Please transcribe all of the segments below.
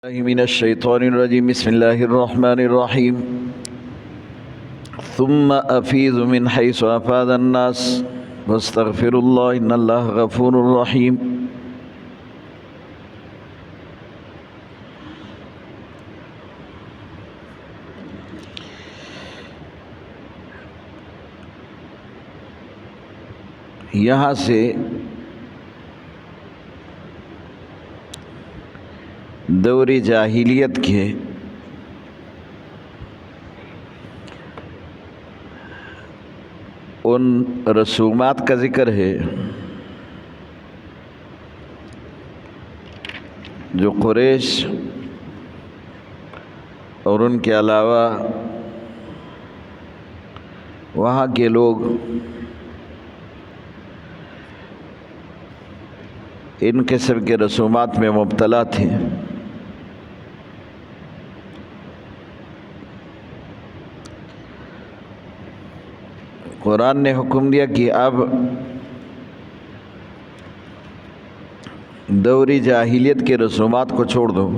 من الشيطان الرجيم بسم الله الرحمن الرحيم ثم أفيض من حيث أفاض الناس واستغفر الله إن الله غفور رحيم یہاں سے دور جاہلیت کے ان رسومات کا ذکر ہے جو قریش اور ان کے علاوہ وہاں کے لوگ ان قسم کے رسومات میں مبتلا تھے۔ قرآن نے حکم دیا کہ اب دوری جاہلیت کے رسومات کو چھوڑ دو،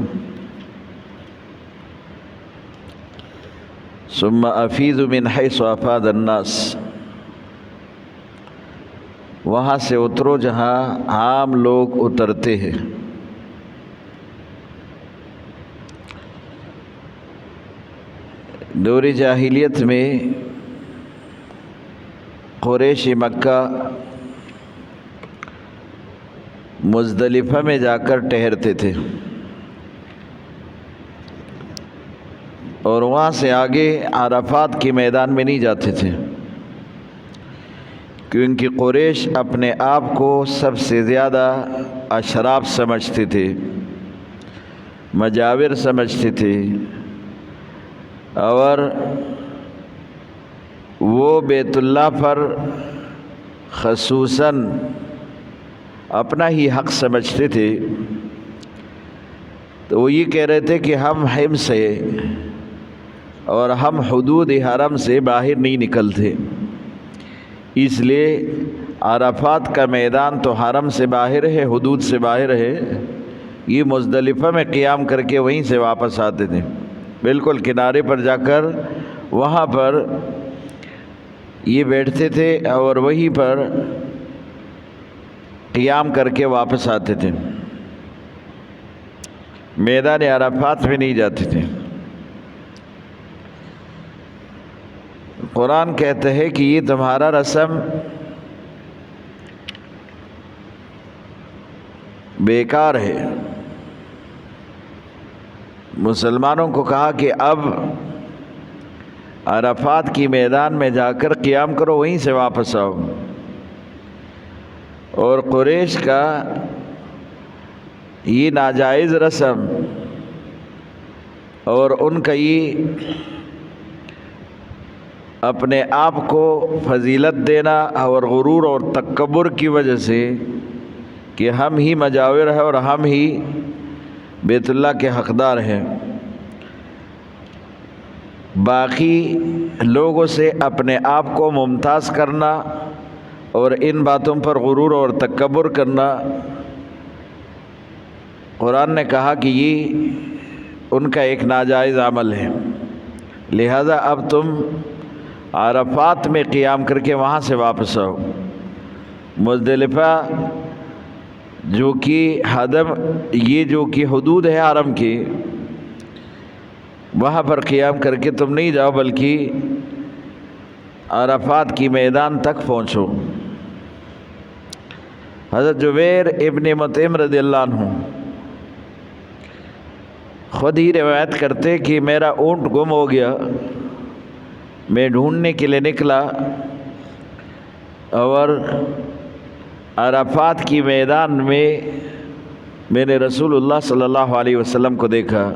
ثم افیض من حیث افاض الناس، وہاں سے اترو جہاں عام لوگ اترتے ہیں۔ دوری جاہلیت میں قریش مکہ مزدلفہ میں جا کر ٹھہرتے تھے اور وہاں سے آگے عرفات کے میدان میں نہیں جاتے تھے، کیونکہ قریش اپنے آپ کو سب سے زیادہ اشراف سمجھتے تھے، مجاور سمجھتے تھے، اور وہ بیت اللہ پر خصوصاً اپنا ہی حق سمجھتے تھے۔ تو وہ یہ کہہ رہے تھے کہ ہم حرم سے اور ہم حدود حرم سے باہر نہیں نکلتے، اس لیے عرفات کا میدان تو حرم سے باہر ہے، حدود سے باہر ہے، یہ مزدلفہ میں قیام کر کے وہیں سے واپس آتے تھے، بالکل کنارے پر جا کر وہاں پر یہ بیٹھتے تھے اور وہیں پر قیام کر کے واپس آتے تھے، میدان عرفات میں نہیں جاتے تھے۔ قرآن کہتا ہے کہ یہ تمہارا رسم بیکار ہے۔ مسلمانوں کو کہا کہ اب عرفات کی میدان میں جا کر قیام کرو، وہیں سے واپس آؤ، اور قریش کا یہ ناجائز رسم اور ان کا یہ اپنے آپ کو فضیلت دینا اور غرور اور تکبر کی وجہ سے کہ ہم ہی مجاور ہیں اور ہم ہی بیت اللہ کے حقدار ہیں، باقی لوگوں سے اپنے آپ کو ممتاز کرنا اور ان باتوں پر غرور اور تکبر کرنا، قرآن نے کہا کہ یہ ان کا ایک ناجائز عمل ہے، لہذا اب تم عرفات میں قیام کر کے وہاں سے واپس آؤ، مزدلفہ جو کہ یہ جو کہ حدود ہے حرم کی، وہاں پر قیام کر کے تم نہیں جاؤ بلکہ عرفات کی میدان تک پہنچو۔ حضرت جبیر ابن مطعم رضی اللہ عنہ خود ہی روایت کرتے کہ میرا اونٹ گم ہو گیا، میں ڈھونڈنے کے لیے نکلا اور عرفات کی میدان میں نے رسول اللہ صلی اللہ علیہ وسلم کو دیکھا،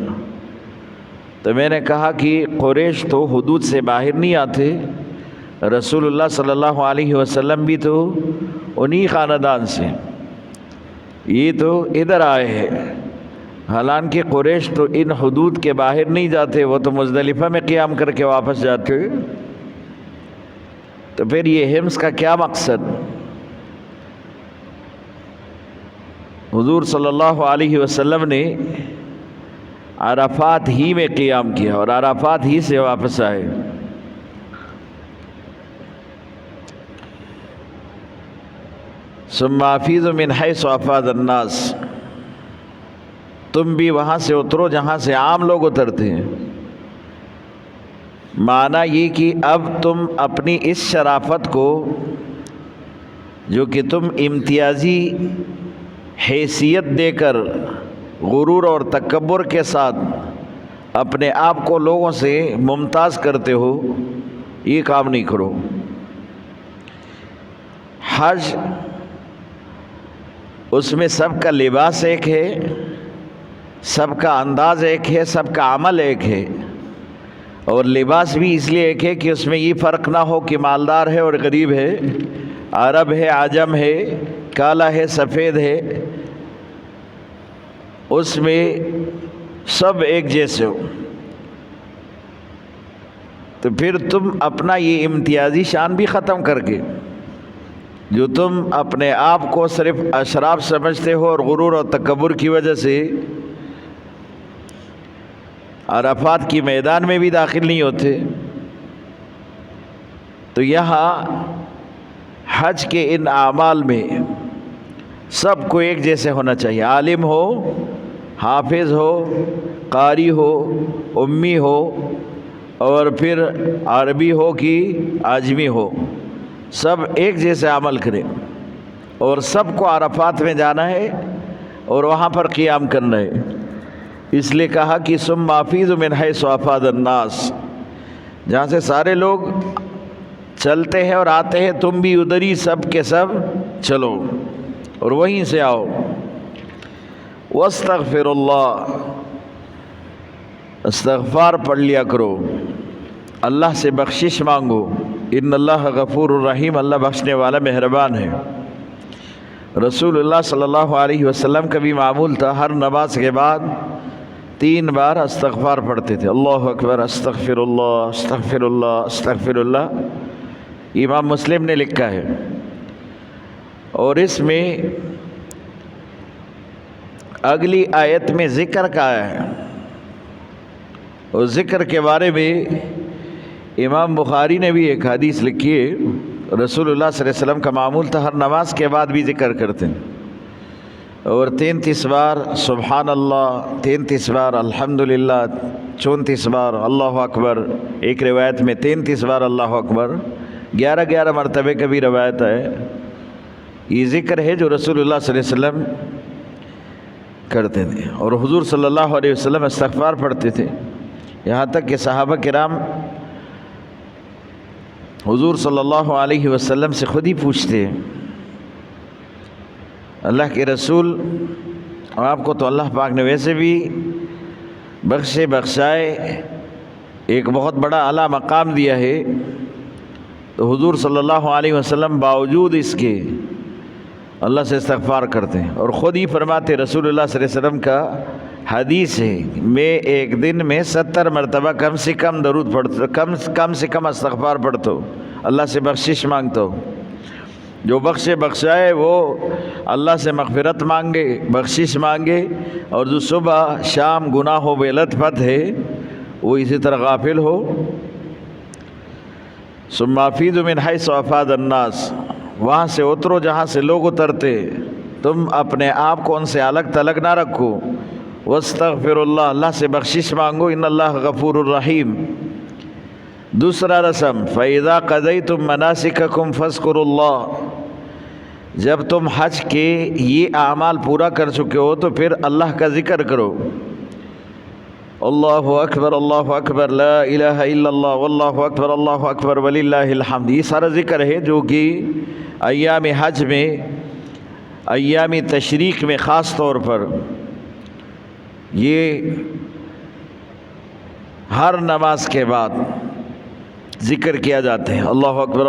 تو میں نے کہا کہ قریش تو حدود سے باہر نہیں آتے، رسول اللہ صلی اللہ علیہ وسلم بھی تو انہی خاندان سے، یہ تو ادھر آئے ہیں، حالانکہ قریش تو ان حدود کے باہر نہیں جاتے، وہ تو مزدلفہ میں قیام کر کے واپس جاتے، تو پھر یہ حمص کا کیا مقصد؟ حضور صلی اللہ علیہ وسلم نے عرفات ہی میں قیام کیا اور عرفات ہی سے واپس آئے۔ ثم افیضوا من حیث افاض الناس، تم بھی وہاں سے اترو جہاں سے عام لوگ اترتے ہیں۔ معنی یہ کہ اب تم اپنی اس شرافت کو جو کہ تم امتیازی حیثیت دے کر غرور اور تکبر کے ساتھ اپنے آپ کو لوگوں سے ممتاز کرتے ہو، یہ کام نہیں کرو۔ حج اس میں سب کا لباس ایک ہے، سب کا انداز ایک ہے، سب کا عمل ایک ہے، اور لباس بھی اس لیے ایک ہے کہ اس میں یہ فرق نہ ہو کہ مالدار ہے اور غریب ہے، عرب ہے عجم ہے، کالا ہے سفید ہے، اس میں سب ایک جیسے ہو۔ تو پھر تم اپنا یہ امتیازی شان بھی ختم کر کے، جو تم اپنے آپ کو صرف اشراف سمجھتے ہو اور غرور اور تکبر کی وجہ سے عرفات کی میدان میں بھی داخل نہیں ہوتے، تو یہاں حج کے ان اعمال میں سب کو ایک جیسے ہونا چاہیے، عالم ہو، حافظ ہو، قاری ہو، امی ہو، اور پھر عربی ہو کہ عجمی ہو، سب ایک جیسے عمل کریں، اور سب کو عرفات میں جانا ہے اور وہاں پر قیام کرنا ہے۔ اس لیے کہا کہ ثم افیضوا من حیث افاض الناس، جہاں سے سارے لوگ چلتے ہیں اور آتے ہیں تم بھی ادھر ہی سب کے سب چلو اور وہیں سے آؤ۔ واستغفر اللہ، استغفار پڑھ لیا کرو، اللہ سے بخشش مانگو، ان اللہ غفور الرحیم، اللہ بخشنے والا مہربان ہے۔ رسول اللہ صلی اللہ علیہ وسلم کا بھی معمول تھا، ہر نماز کے بعد 3 بار استغفار پڑھتے تھے، اللہ اکبر، استغفر اللہ، استغفر اللہ، استغفر اللہ۔ امام مسلم نے لکھا ہے، اور اس میں اگلی آیت میں ذکر کا ہے، اور ذکر کے بارے میں امام بخاری نے بھی ایک حدیث لکھی ہے، رسول اللہ صلی اللہ علیہ وسلم کا معمول تھا ہر نماز کے بعد بھی ذکر کرتے ہیں، اور 33 بار سبحان اللہ، 33 بار الحمدللہ، 34 بار اللہ اکبر، ایک روایت میں 33 بار اللہ اکبر، 11 مرتبے کا بھی روایت ہے۔ یہ ذکر ہے جو رسول اللہ صلی اللہ علیہ وسلم کرتے تھے، اور حضور صلی اللہ علیہ وسلم استغفار پڑھتے تھے، یہاں تک کہ صحابہ کرام حضور صلی اللہ علیہ وسلم سے خود ہی پوچھتے ہیں، اللہ کے رسول، آپ کو تو اللہ پاک نے ویسے بھی بخشائے، ایک بہت بڑا اعلیٰ مقام دیا ہے، تو حضور صلی اللہ علیہ وسلم باوجود اس کے اللہ سے استغفار کرتے ہیں، اور خود ہی فرماتے، رسول اللہ صلی اللہ علیہ وسلم کا حدیث ہے، میں ایک دن میں 70 مرتبہ کم سے کم درود پڑھتا، کم سے کم استغفار پڑھتا ہوں، اللہ سے بخشش مانگتا ہوں۔ جو بخشائے وہ اللہ سے مغفرت مانگے، بخشش مانگے، اور جو صبح شام گناہوں بے لطفت ہے وہ اسی طرح غافل ہو۔ ثم افیضوا من حیث افاض الناس، وہاں سے اترو جہاں سے لوگ اترتے، تم اپنے آپ کو ان سے الگ تلگ نہ رکھو۔ واستغفر اللہ، اللہ سے بخشش مانگو، ان اللہ غفور الرحیم۔ دوسرا رسم، فَإِذَا قَضَيْتُم مَنَاسِكَكُمْ فَاذْكُرُوا اللَّهَ، جب تم حج کے یہ اعمال پورا کر چکے ہو تو پھر اللہ کا ذکر کرو، اللہ اکبر لا الہ الا اللہ واللہ اکبر وللہ الحمد، یہ سارا ذکر ہے جو کہ ایام حج میں، ایام تشریق میں خاص طور پر یہ ہر نماز کے بعد ذکر کیا جاتے ہیں، اللہ اکبر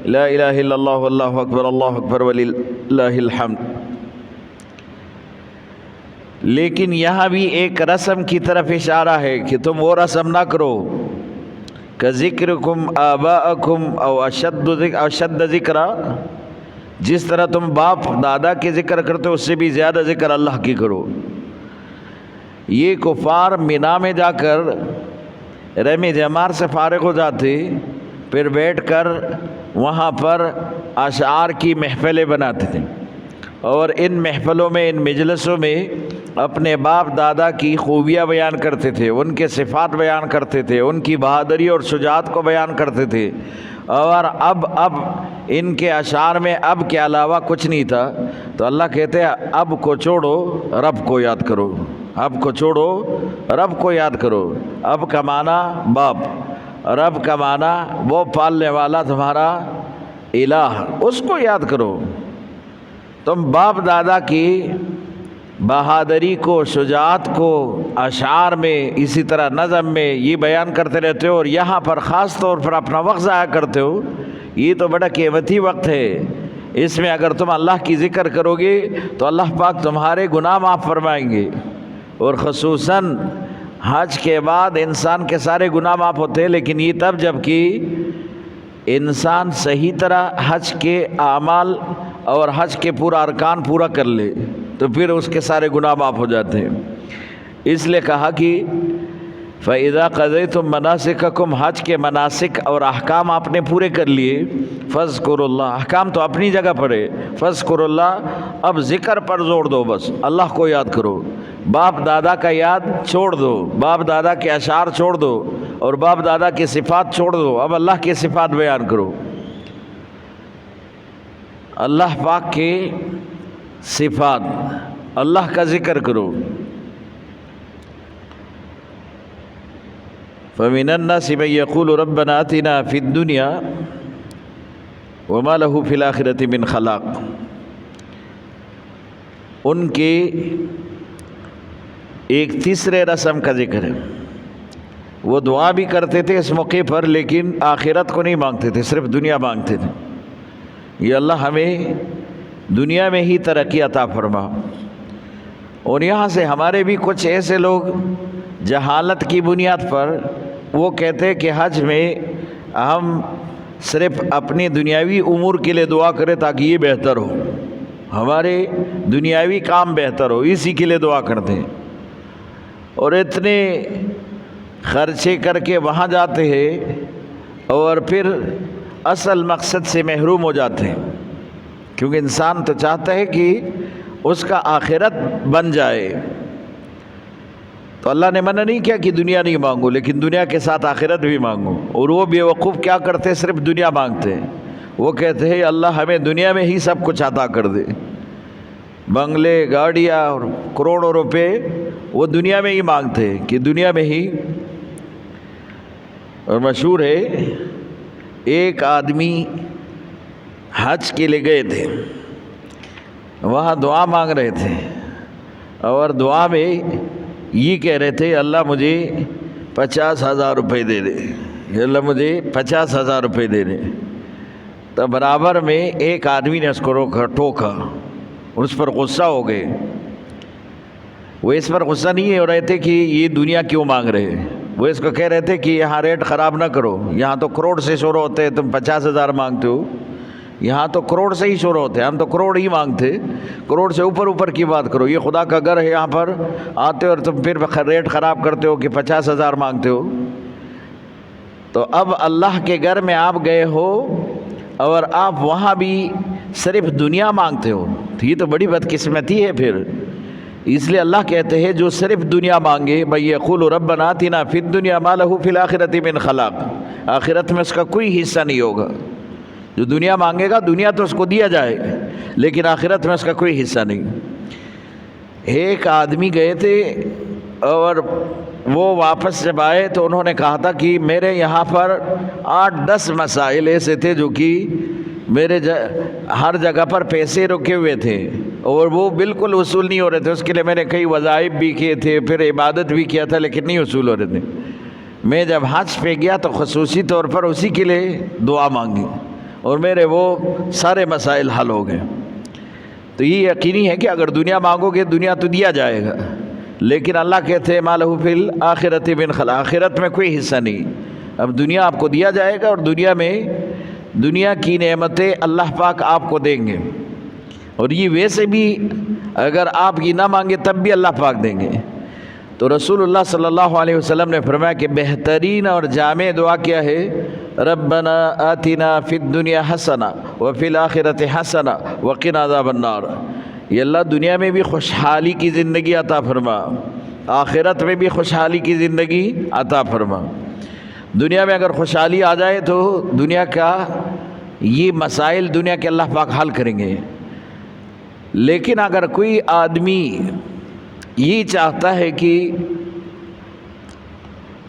لا الہ الا اللہ واللہ اکبر وللہ الحمد۔ لیکن یہاں بھی ایک رسم کی طرف اشارہ ہے کہ تم وہ رسم نہ کرو کہ ذکرکم آباءکم او اشد ذکرا، جس طرح تم باپ دادا کے ذکر کرتے ہو اس سے بھی زیادہ ذکر اللہ کی کرو۔ یہ کفار مینا میں جا کر رمی جمار سے فارغ ہو جاتے، پھر بیٹھ کر وہاں پر اشعار کی محفلیں بناتے تھے، اور ان محفلوں میں، ان مجلسوں میں اپنے باپ دادا کی خوبیاں بیان کرتے تھے، ان کے صفات بیان کرتے تھے، ان کی بہادری اور شجاعت کو بیان کرتے تھے۔ اور اب ان کے اشعار میں اب کے علاوہ کچھ نہیں تھا، تو اللہ کہتے ہیں اب کو چھوڑو، رب کو یاد کرو، اب کو چھوڑو، رب کو یاد کرو۔ اب کا معنی باپ، رب کا معنی وہ پالنے والا تمہارا الہ، اس کو یاد کرو۔ تم باپ دادا کی بہادری کو، شجاعت کو اشعار میں، اسی طرح نظم میں یہ بیان کرتے رہتے ہو، اور یہاں پر خاص طور پر اپنا وقت ضائع کرتے ہو۔ یہ تو بڑا قیمتی وقت ہے، اس میں اگر تم اللہ کی ذکر کرو گے تو اللہ پاک تمہارے گناہ معاف فرمائیں گے، اور خصوصاً حج کے بعد انسان کے سارے گناہ معاف ہوتے ہیں، لیکن یہ تب جب کہ انسان صحیح طرح حج کے اعمال اور حج کے پورا ارکان پورا کر لے، تو پھر اس کے سارے گناہ معاف ہو جاتے ہیں۔ اس لیے کہا کہ فَإِذَا قَضَيْتُم مَنَاسِكَكُمْ، حج کے مناسک اور احکام آپ نے پورے کر لیے، فَاذْكُرُوا اللَّهَ، احکام تو اپنی جگہ پر ہے، فَاذْكُرُوا اللَّهَ، اب ذکر پر زور دو، بس اللہ کو یاد کرو، باپ دادا کا یاد چھوڑ دو، باپ دادا کے اشعار چھوڑ دو، اور باپ دادا کی صفات چھوڑ دو، اب اللہ کی صفات بیان کرو، اللہ پاک کے صفات، اللہ کا ذکر کرو۔ فَمِنَ النَّاسِ مَن يَقُولُ رَبَّنَا آتِنَا فِي الدُّنْيَا وَمَا لَهُ فِي الْآخِرَةِ مِنْ خَلَاقٍ، ان کے ایک تیسرے رسم کا ذکر ہے، وہ دعا بھی کرتے تھے اس موقع پر، لیکن آخرت کو نہیں مانگتے تھے، صرف دنیا مانگتے تھے۔ یہ اللہ ہمیں دنیا میں ہی ترقی عطا فرما۔ اور یہاں سے ہمارے بھی کچھ ایسے لوگ جہالت کی بنیاد پر وہ کہتے ہیں کہ حج میں ہم صرف اپنی دنیاوی امور کے لیے دعا کریں تاکہ یہ بہتر ہو، ہمارے دنیاوی کام بہتر ہو، اسی کے لیے دعا کرتے ہیں، اور اتنے خرچے کر کے وہاں جاتے ہیں اور پھر اصل مقصد سے محروم ہو جاتے ہیں، کیونکہ انسان تو چاہتا ہے کہ اس کا آخرت بن جائے۔ تو اللہ نے منع نہیں کیا کہ دنیا نہیں مانگو، لیکن دنیا کے ساتھ آخرت بھی مانگو۔ اور وہ بیوقوف کیا کرتے ہیں؟ صرف دنیا مانگتے ہیں، وہ کہتے ہیں اللہ ہمیں دنیا میں ہی سب کچھ عطا کر دے، بنگلے، گاڑیاں اور کروڑوں روپے وہ دنیا میں ہی مانگتے ہیں کہ دنیا میں ہی۔ اور مشہور ہے ایک آدمی حج کے لیے گئے تھے، وہاں دعا مانگ رہے تھے، اور دعا میں یہ کہہ رہے تھے اللہ مجھے 50,000 روپے دے دے، اللہ مجھے 50,000 روپے دے دے۔ تو برابر میں ایک آدمی نے اس کو روکا، ٹوکا، اس پر غصہ ہو گئے۔ وہ اس پر غصہ نہیں ہو رہے تھے کہ یہ دنیا کیوں مانگ رہے، وہ اس کو کہہ رہے تھے کہ یہاں ریٹ خراب نہ کرو، یہاں تو کروڑ سے شروع ہوتے ہیں، تم 50,000 مانگتے ہو، یہاں تو کروڑ سے ہی شروع ہوتے ہیں، ہم تو کروڑ ہی مانگتے، کروڑ سے اوپر کی بات کرو، یہ خدا کا گھر ہے، یہاں پر آتے ہو اور تم پھر ریٹ خراب کرتے ہو کہ 50,000 مانگتے ہو۔ تو اب اللہ کے گھر میں آپ گئے ہو اور آپ وہاں بھی صرف دنیا مانگتے ہو، تو یہ تو بڑی بدقسمتی ہے پھر۔ اس لیے اللہ کہتے ہیں جو صرف دنیا مانگے، بھئی یقول ربنا آتنا فی الدنیا ما لہ فی الآخرۃ من خلاق، آخرت میں اس کا کوئی حصہ نہیں ہوگا۔ جو دنیا مانگے گا دنیا تو اس کو دیا جائے گا، لیکن آخرت میں اس کا کوئی حصہ نہیں۔ ایک آدمی گئے تھے اور وہ واپس جب آئے تو انہوں نے کہا تھا کہ میرے یہاں پر 8-10 مسائل ایسے تھے جو کہ میرے ہر جگہ پر پیسے رکے ہوئے تھے اور وہ بالکل وصول نہیں ہو رہے تھے، اس کے لیے میں نے کئی وظائف بھی کیے تھے، پھر عبادت بھی کیا تھا، لیکن نہیں وصول ہو رہے تھے۔ میں جب حج پہ گیا تو خصوصی طور پر اسی کے لیے دعا مانگی اور میرے وہ سارے مسائل حل ہو گئے۔ تو یہ یقینی ہے کہ اگر دنیا مانگو گے دنیا تو دیا جائے گا، لیکن اللہ کہتے ہیں ما لہ فی الآخرۃ من خلاق، آخرت میں کوئی حصہ نہیں۔ اب دنیا آپ کو دیا جائے گا اور دنیا میں دنیا کی نعمتیں اللہ پاک آپ کو دیں گے، اور یہ ویسے بھی اگر آپ یہ نہ مانگے تب بھی اللہ پاک دیں گے۔ تو رسول اللہ صلی اللہ علیہ وسلم نے فرمایا کہ بہترین اور جامع دعا کیا ہے؟ ربنا آتنا فی الدنیا حسنہ وفی الآخرۃ حسنہ وقنا عذاب النار۔ یہ اللہ دنیا میں بھی خوشحالی کی زندگی عطا فرما، آخرت میں بھی خوشحالی کی زندگی عطا فرما۔ دنیا میں اگر خوشحالی آ جائے تو دنیا کا یہ مسائل دنیا کے اللہ پاک حل کریں گے، لیکن اگر کوئی آدمی یہ چاہتا ہے کہ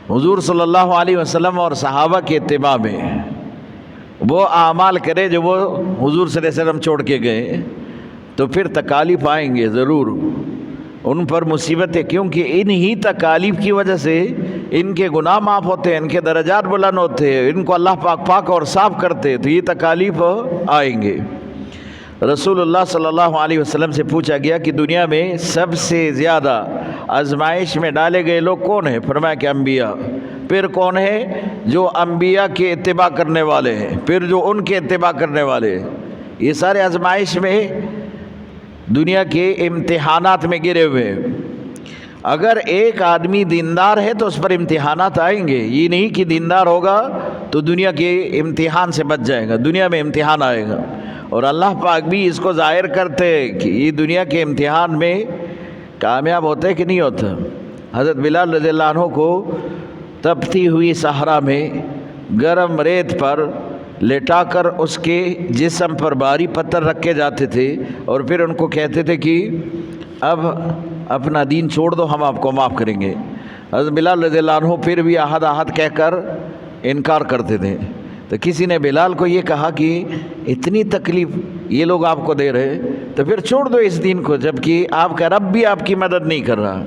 حضور صلی اللہ علیہ وسلم اور صحابہ کے اتباع میں وہ اعمال کرے جو وہ حضور صلی اللہ علیہ وسلم چھوڑ کے گئے، تو پھر تکالیف آئیں گے ضرور، ان پر مصیبتیں، کیونکہ انہی تکالیف کی وجہ سے ان کے گناہ معاف ہوتے ہیں، ان کے درجات بلند ہوتے ہیں، ان کو اللہ پاک اور صاف کرتے، تو یہ تکالیف آئیں گے۔ رسول اللہ صلی اللہ علیہ وسلم سے پوچھا گیا کہ دنیا میں سب سے زیادہ آزمائش میں ڈالے گئے لوگ کون ہیں؟ فرمایا کہ انبیاء۔ پھر کون ہے؟ جو انبیاء کے اتباع کرنے والے ہیں، پھر جو ان کے اتباع کرنے والے ہیں۔ یہ سارے آزمائش میں دنیا کے امتحانات میں گرے ہوئے ہیں۔ اگر ایک آدمی دیندار ہے تو اس پر امتحانات آئیں گے، یہ نہیں کہ دیندار ہوگا تو دنیا کے امتحان سے بچ جائے گا، دنیا میں امتحان آئے گا۔ اور اللہ پاک بھی اس کو ظاہر کرتے ہیں کہ یہ دنیا کے امتحان میں کامیاب ہوتا ہے کہ نہیں ہوتا۔ حضرت بلال رضی اللہ عنہ کو تپتی ہوئی صحرا میں گرم ریت پر لٹا کر اس کے جسم پر بھاری پتھر رکھے جاتے تھے، اور پھر ان کو کہتے تھے کہ اب اپنا دین چھوڑ دو، ہم آپ کو معاف کریں گے۔ حضرت بلال رضی اللہ عنہ پھر بھی احد احد کہہ کر انکار کرتے تھے۔ تو کسی نے بلال کو یہ کہا کہ اتنی تکلیف یہ لوگ آپ کو دے رہے تو پھر چھوڑ دو اس دین کو، جبکہ آپ کا رب بھی آپ کی مدد نہیں کر رہا،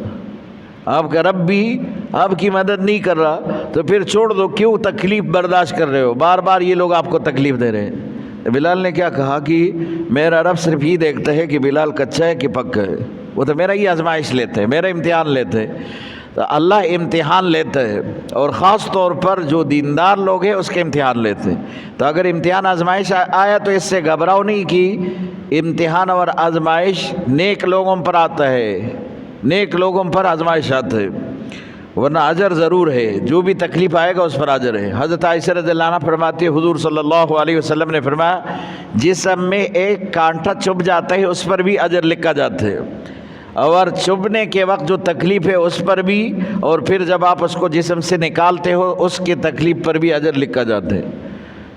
آپ کا رب بھی آپ کی مدد نہیں کر رہا، تو پھر چھوڑ دو، کیوں تکلیف برداشت کر رہے ہو؟ بار بار یہ لوگ آپ کو تکلیف دے رہے ہیں۔ بلال نے کیا کہا کہ میرا رب صرف یہ دیکھتا ہے کہ بلال کچا ہے کہ پکا ہے، وہ تو میرا ہی آزمائش لیتے ہیں، میرا امتحان لیتے ہیں۔ تو اللہ امتحان لیتا ہے، اور خاص طور پر جو دیندار لوگ ہیں اس کے امتحان لیتے ہیں۔ تو اگر امتحان آزمائش آیا تو اس سے گھبراؤ نہیں کہ امتحان اور آزمائش نیک لوگوں پر آتا ہے، نیک لوگوں پر آزمائش آتا ہے، ورنہ اجر ضرور ہے، جو بھی تکلیف آئے گا اس پر اجر ہے۔ حضرت عائشہ رضی اللہ عنہ فرماتی ہے حضور صلی اللہ علیہ وسلم نے فرمایا جسم میں ایک کانٹا چبھ جاتا ہے اس پر بھی اجر لکھا جاتا ہے، اور چبھنے کے وقت جو تکلیف ہے اس پر بھی، اور پھر جب آپ اس کو جسم سے نکالتے ہو اس کی تکلیف پر بھی اجر لکھا جاتا ہے۔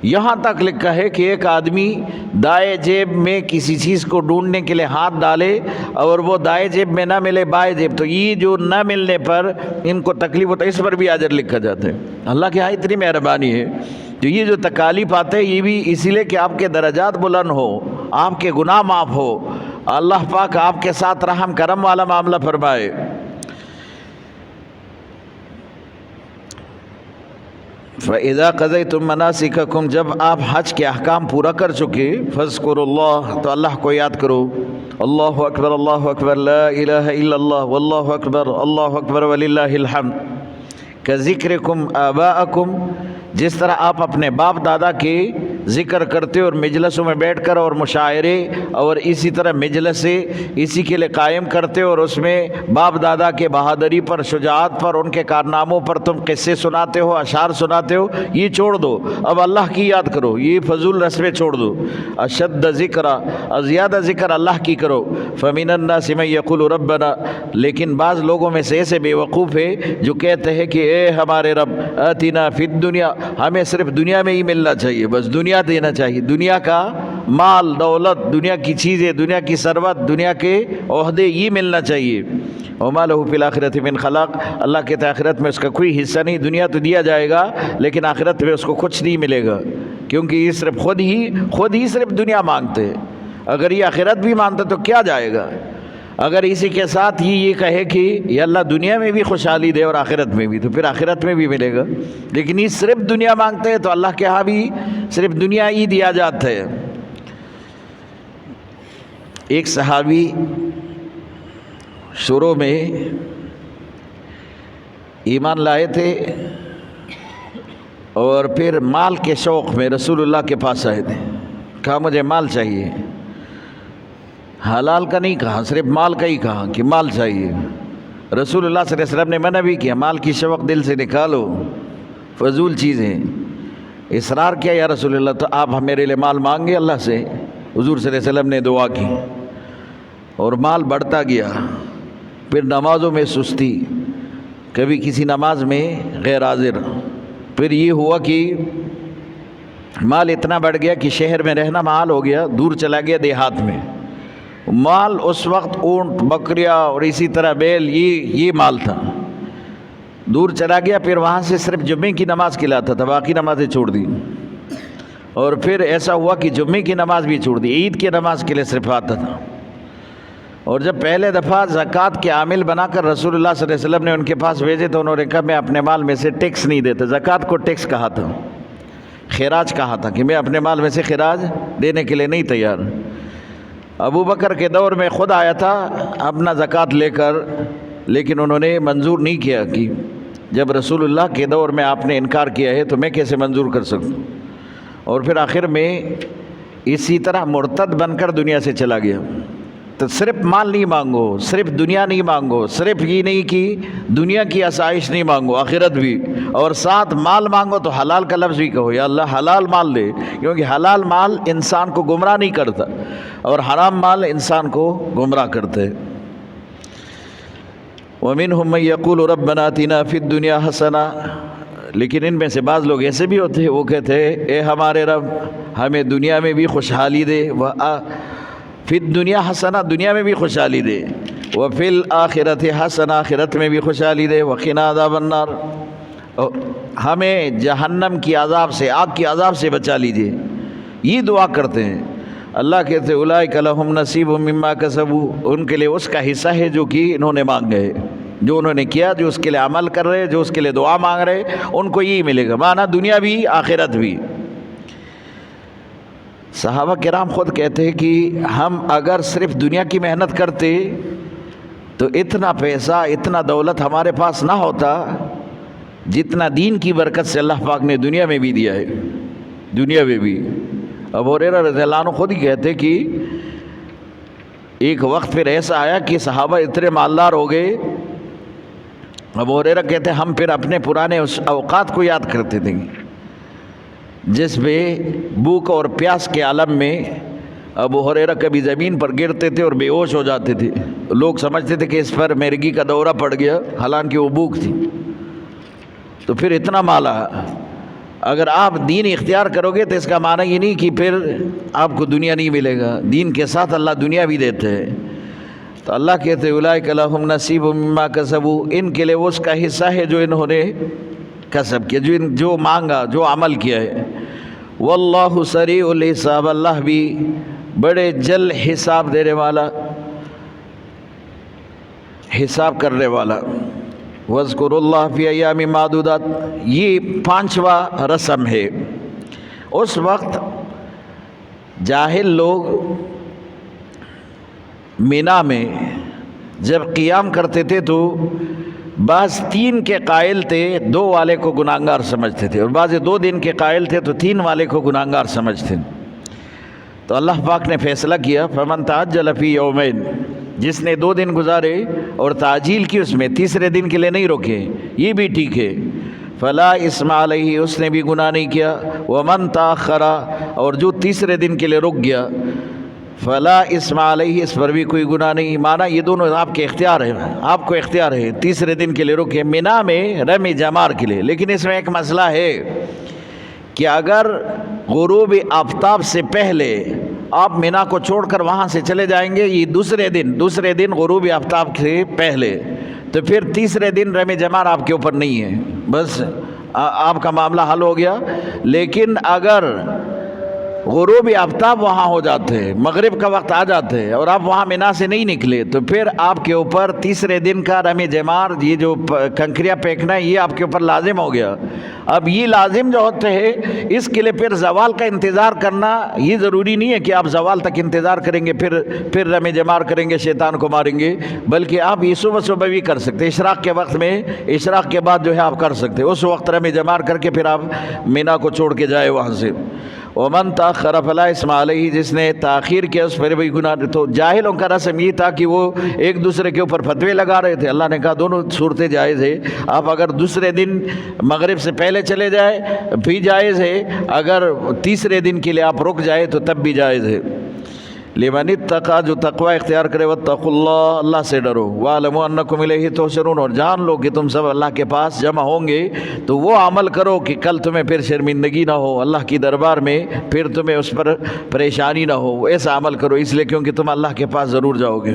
یہاں تک لکھا ہے کہ ایک آدمی دائیں جیب میں کسی چیز کو ڈھونڈنے کے لیے ہاتھ ڈالے اور وہ دائیں جیب میں نہ ملے بائیں جیب، تو یہ جو نہ ملنے پر ان کو تکلیف ہوتا ہے، اس پر بھی اجر لکھا جاتا ہے۔ اللہ کے ہاں اتنی مہربانی ہے، تو یہ جو تکالیف آتے ہیں یہ بھی اسی لیے کہ آپ کے درجات بلند ہو، آپ کے گناہ معاف ہو، اللہ پاک آپ کے ساتھ رحم کرم والا معاملہ فرمائے۔ فَإِذَا قَضَيْتُم مَنَاسِكَكُم، جب آپ حج کے احکام پورا کر چکے، فَاذْكُرُوا اللَّهَ، تو اللہ کو یاد کرو۔ اللہ اکبر، اللہ اکبر، لا الہ الا اللہ، واللہ اکبر، اللہ اکبر وللہ الحمد، کذکرکم آباءکم، جس طرح آپ اپنے باپ دادا کے ذکر کرتے اور مجلسوں میں بیٹھ کر اور مشاعرے اور اسی طرح مجلس اسی کے لیے قائم کرتے اور اس میں باپ دادا کے بہادری پر، شجاعت پر، ان کے کارناموں پر تم قصے سناتے ہو، اشعار سناتے ہو، یہ چھوڑ دو، اب اللہ کی یاد کرو، یہ فضول رسمیں چھوڑ دو۔ اشد ذکر، زیادہ ذکر اللہ کی کرو۔ فمن الناس من یقول ربنا، لیکن بعض لوگوں میں سے ایسے بے وقوف ہے جو کہتے ہیں کہ اے ہمارے رب آتنا فی الدنیا، ہمیں صرف دنیا میں ہی ملنا چاہیے، بس دنیا دینا چاہیے، دنیا کا مال دولت، دنیا کی چیزیں، دنیا کی ثروت، دنیا کے عہدے، یہ ملنا چاہیے۔ وما له فی الآخرۃ من خلاق، اللہ کے آخرت میں اس کا کوئی حصہ نہیں، دنیا تو دیا جائے گا لیکن آخرت میں اس کو کچھ نہیں ملے گا، کیونکہ یہ صرف خود ہی صرف دنیا مانگتے ہیں۔ اگر یہ آخرت بھی مانتا تو کیا جائے گا؟ اگر اسی کے ساتھ یہ کہے کہ یہ اللہ دنیا میں بھی خوشحالی دے اور آخرت میں بھی، تو پھر آخرت میں بھی ملے گا، لیکن یہ صرف دنیا مانگتے ہیں تو اللہ کے ہاں بھی صرف دنیا ہی دیا جاتا ہے۔ ایک صحابی شروع میں ایمان لائے تھے اور پھر مال کے شوق میں رسول اللہ کے پاس آئے تھے، کہا مجھے مال چاہیے، حلال کا نہیں کہا، صرف مال کا ہی کہا کہ مال چاہیے۔ رسول اللہ صلی اللہ علیہ وسلم نے منع بھی کیا، مال کی شوق دل سے نکالو، فضول چیزیں۔ اصرار کیا یا رسول اللہ تو آپ میرے لیے مال مانگے اللہ سے؟ حضور صلی اللہ علیہ وسلم نے دعا کی اور مال بڑھتا گیا۔ پھر نمازوں میں سستی، کبھی کسی نماز میں غیر حاضر۔ پھر یہ ہوا کہ مال اتنا بڑھ گیا کہ شہر میں رہنا محال ہو گیا، دور چلا گیا دیہات میں۔ مال اس وقت اونٹ، بکریاں اور اسی طرح بیل، یہ مال تھا، دور چلا گیا۔ پھر وہاں سے صرف جمعے کی نماز کھلاتا تھا، باقی نمازیں چھوڑ دی۔ اور پھر ایسا ہوا کہ جمعے کی نماز بھی چھوڑ دی، عید کی نماز کے لیے صرف آتا تھا۔ اور جب پہلے دفعہ زکوٰۃ کے عامل بنا کر رسول اللہ صلی اللہ علیہ وسلم نے ان کے پاس بھیجے تو انہوں نے کہا میں اپنے مال میں سے ٹیکس نہیں دیتا۔ زکوٰۃ کو ٹیکس کہا تھا، خراج کہا تھا، کہ میں اپنے مال میں سے خراج دینے کے لیے نہیں تیار۔ ابو بکر کے دور میں خود آیا تھا اپنا زکوٰۃ لے کر، لیکن انہوں نے منظور نہیں کیا کہ جب رسول اللہ کے دور میں آپ نے انکار کیا ہے تو میں کیسے منظور کر سکتا ہوں۔ اور پھر آخر میں اسی طرح مرتد بن کر دنیا سے چلا گیا۔ تو صرف مال نہیں مانگو، صرف دنیا نہیں مانگو، صرف یہ نہیں کہ دنیا کی آسائش نہیں مانگو، آخرت بھی، اور ساتھ مال مانگو تو حلال کا لفظ بھی کہو، یا اللہ حلال مال دے، کیونکہ حلال مال انسان کو گمراہ نہیں کرتا اور حرام مال انسان کو گمراہ کرتا ہے۔ وَمِنْهُمْ مَنْ يَقُولُ رَبَّنَا آتِنَا فِي الدُّنْيَا حَسَنَةً، لیکن ان میں سے بعض لوگ ایسے بھی ہوتے ہیں، وہ کہتے ہیں اے ہمارے رب ہمیں دنیا میں بھی خوشحالی دے، فی الدنیا حسنہ، دنیا میں بھی خوشحالی دے، وفی الآخرۃ حسنہ، آخرت میں بھی خوشحالی دے، وقنا عذاب النار، ہمیں جہنم کی عذاب سے، آگ کی عذاب سے بچا لیجئے۔ یہ دعا کرتے ہیں۔ اللہ کہتے ہیں اولئک لہم نصیب مما کسبوا، ان کے لیے اس کا حصہ ہے جو کہ انہوں نے مانگے، جو انہوں نے کیا، جو اس کے لیے عمل کر رہے، جو اس کے لیے دعا مانگ رہے، ان کو یہی ملے گا، مانا دنیا بھی آخرت بھی۔ صحابہ کرام خود کہتے ہیں کہ ہم اگر صرف دنیا کی محنت کرتے تو اتنا پیسہ، اتنا دولت ہمارے پاس نہ ہوتا جتنا دین کی برکت سے اللہ پاک نے دنیا میں بھی دیا ہے، دنیا میں بھی۔ ابو ہریرہ رضی اللہ عنہ خود ہی کہتے کہ ایک وقت پھر ایسا آیا کہ صحابہ اتنے مالدار ہو گئے، ابو ہریرہ کہتے ہم پھر اپنے پرانے اس اوقات کو یاد کرتے تھے جس میں بھوک اور پیاس کے عالم میں ابو ہریرہ کبھی زمین پر گرتے تھے اور بے ہوش ہو جاتے تھے، لوگ سمجھتے تھے کہ اس پر مرگی کا دورہ پڑ گیا، حالانکہ وہ بھوک تھی۔ تو پھر اتنا مال آیا۔ اگر آپ دین اختیار کرو گے تو اس کا معنی یہ نہیں کہ پھر آپ کو دنیا نہیں ملے گا، دین کے ساتھ اللہ دنیا بھی دیتے ہیں۔ تو اللہ کہتے ہیں اولئک لہم نصیب مما کسبوا، ان کے لیے اس کا حصہ ہے جو انہوں نے کسب کیا، جو مانگا، جو عمل کیا ہے۔ واللہ سریع الحساب، اللہ بھی بڑے جلد حساب دینے والا، حساب کرنے والا۔ وَاذْكُرُوا اللَّهَ فِي أَيَّامٍ مَّعْدُودَاتٍ، یہ 5واں رسم ہے۔ اس وقت جاہل لوگ مینا میں جب قیام کرتے تھے تو بعض 3 کے قائل تھے، 2 والے کو گناہگار سمجھتے تھے، اور بعض 2 دن کے قائل تھے تو 3 والے کو گناہگار سمجھتے تھے۔ تو اللہ پاک نے فیصلہ کیا فَمَن تَعَجَّلَ فِي يَوْمَيْنِ، جس نے 2 دن گزارے اور تعجیل کی، اس میں تیسرے دن کے لیے نہیں روکے، یہ بھی ٹھیک ہے۔ فلا اسم علیہ، اس نے بھی گناہ نہیں کیا۔ ومن تاخر، اور جو تیسرے دن کے لیے رک گیا، فلا اسم علیہ، اس پر بھی کوئی گناہ نہیں۔ مانا یہ دونوں آپ کے اختیار ہے، آپ کو اختیار ہے، تیسرے دن کے لیے رکے مینا میں رمی جمار کے لیے۔ لیکن اس میں ایک مسئلہ ہے کہ اگر غروب آفتاب سے پہلے آپ مینا کو چھوڑ کر وہاں سے چلے جائیں گے، یہ دوسرے دن غروب آفتاب سے پہلے، تو پھر تیسرے دن رمی جمار آپ کے اوپر نہیں ہے، بس آپ کا معاملہ حل ہو گیا۔ لیکن اگر غروب آفتاب وہاں ہو جاتے ہیں، مغرب کا وقت آ جاتے ہیں اور آپ وہاں مینا سے نہیں نکلے، تو پھر آپ کے اوپر تیسرے دن کا رمی جمار، یہ جو کنکریاں پھینکنا ہے، یہ آپ کے اوپر لازم ہو گیا۔ اب یہ لازم جو ہوتے ہیں، اس کے لیے پھر زوال کا انتظار کرنا یہ ضروری نہیں ہے کہ آپ زوال تک انتظار کریں گے پھر رمی جمار کریں گے، شیطان کو ماریں گے، بلکہ آپ یہ صبح بھی کر سکتے، اشراق کے وقت میں، اشراق کے بعد جو ہے آپ کر سکتے، اس وقت رمی جمار کر کے پھر آپ مینا کو چھوڑ کے جائے وہاں سے۔ ومن تاخر فلا اسم علیہ، جس نے تاخیر کیا اس پر بھی گناہ۔ تو جاہلوں کا رسم یہ تھا کہ وہ ایک دوسرے کے اوپر فتوے لگا رہے تھے۔ اللہ نے کہا دونوں صورتیں جائز ہے، آپ اگر دوسرے دن مغرب سے پہلے چلے جائے بھی جائز ہے، اگر تیسرے دن کے لیے آپ رک جائے تو تب بھی جائز ہے۔ لمن اتقى، جو تقوی اختیار کرے، واتقوا اللہ، اللہ سے ڈرو، واعلموا انکم الیہ تحشرون، اور جان لو کہ تم سب اللہ کے پاس جمع ہوں گے۔ تو وہ عمل کرو کہ کل تمہیں پھر شرمندگی نہ ہو اللہ کی دربار میں، پھر تمہیں اس پر پریشانی نہ ہو، ایسا عمل کرو، اس لیے کیونکہ تم اللہ کے پاس ضرور جاؤ گے۔